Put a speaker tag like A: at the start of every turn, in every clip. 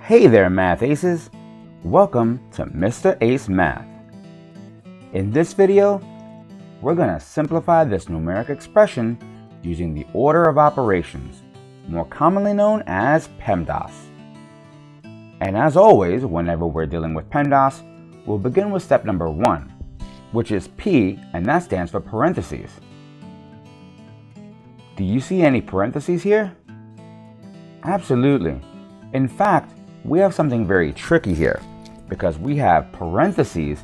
A: Hey there, Math Aces! Welcome to Mr. Ace Math. In this video, we're going to simplify this numeric expression using the order of operations, more commonly known as Pemdas. And as always, whenever we're dealing with Pemdas, we'll begin with step number 1, which is P, and that stands for parentheses. Do you see any parentheses here? Absolutely. In fact, we have something very tricky here because we have parentheses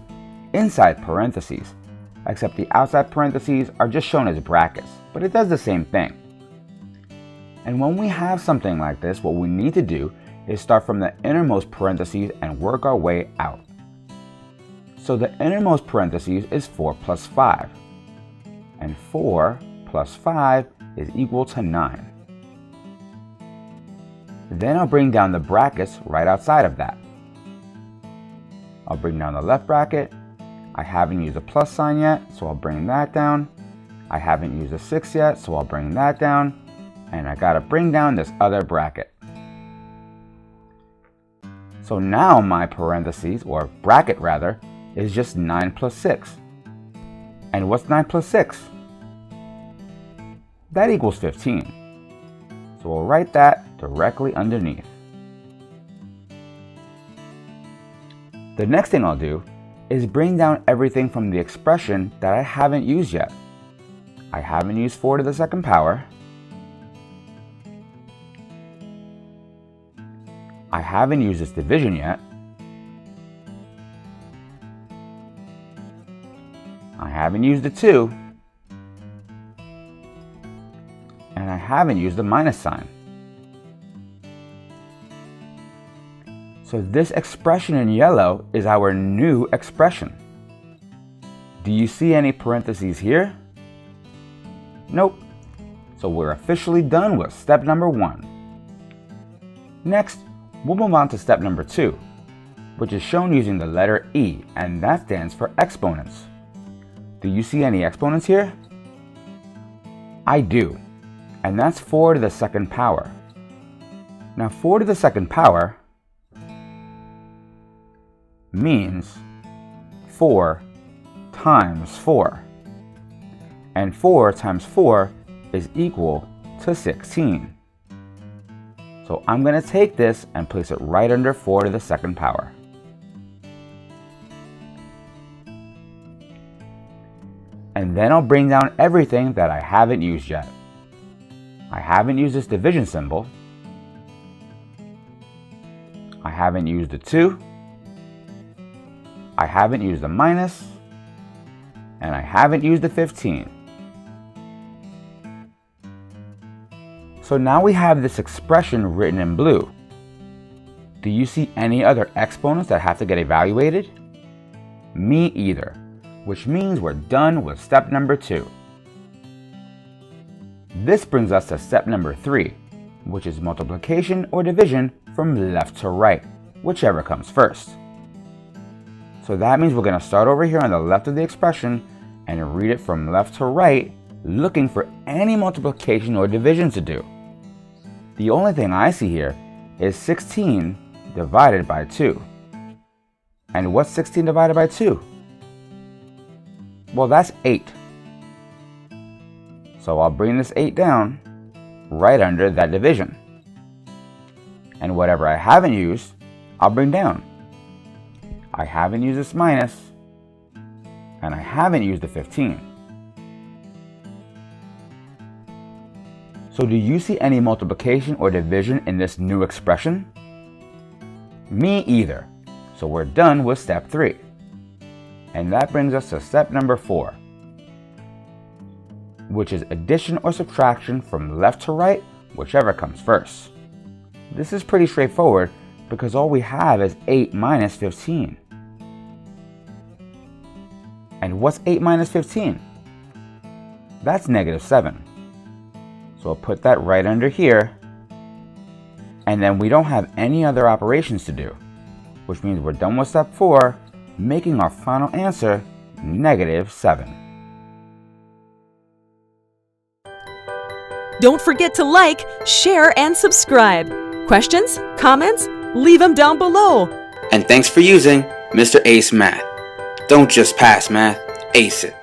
A: inside parentheses, except the outside parentheses are just shown as brackets, but it does the same thing. And when we have something like this, what we need to do is start from the innermost parentheses and work our way out. So the innermost parentheses is 4 plus 5, and 4 plus 5 is equal to 9. Then I'll bring down the brackets right outside of that. I'll bring down the left bracket. I haven't used a plus sign yet, so I'll bring that down. I haven't used a 6 yet, so I'll bring that down. And I gotta bring down this other bracket. So now my parentheses, or bracket rather, is just 9 plus 6. And what's 9 plus 6? That equals 15. So we'll write that directly underneath. The next thing I'll do is bring down everything from the expression that I haven't used yet. I haven't used 4 to the second power. I haven't used this division yet. I haven't used the 2. And I haven't used the minus sign. So this expression in yellow is our new expression. Do you see any parentheses here? Nope. So we're officially done with step number 1. Next, we'll move on to step number 2, which is shown using the letter E, and that stands for exponents. Do you see any exponents here? I do. And that's 4 to the second power. Now 4 to the second power means 4 times 4. And 4 times 4 is equal to 16. So I'm going to take this and place it right under 4 to the second power. And then I'll bring down everything that I haven't used yet. I haven't used this division symbol. I haven't used the 2. I haven't used the minus. And I haven't used the 15. So now we have this expression written in blue. Do you see any other exponents that have to get evaluated? Me either, which means we're done with step number 2. This brings us to step number 3, which is multiplication or division from left to right, whichever comes first. So that means we're going to start over here on the left of the expression and read it from left to right, looking for any multiplication or division to do. The only thing I see here is 16 divided by 2. And what's 16 divided by 2? Well, that's 8. So I'll bring this 8 down right under that division. And whatever I haven't used, I'll bring down. I haven't used this minus, and I haven't used the 15. So do you see any multiplication or division in this new expression? Me either. So we're done with step 3. And that brings us to step number 4, which is addition or subtraction from left to right, whichever comes first. This is pretty straightforward because all we have is 8 minus 15. And what's 8 minus 15? That's negative 7. So I'll put that right under here. And then we don't have any other operations to do, which means we're done with step 4, making our final answer negative 7.
B: Don't forget to like, share, and subscribe. Questions? Comments? Leave them down below.
A: And thanks for using Mr. Ace Math. Don't just pass math, ace it.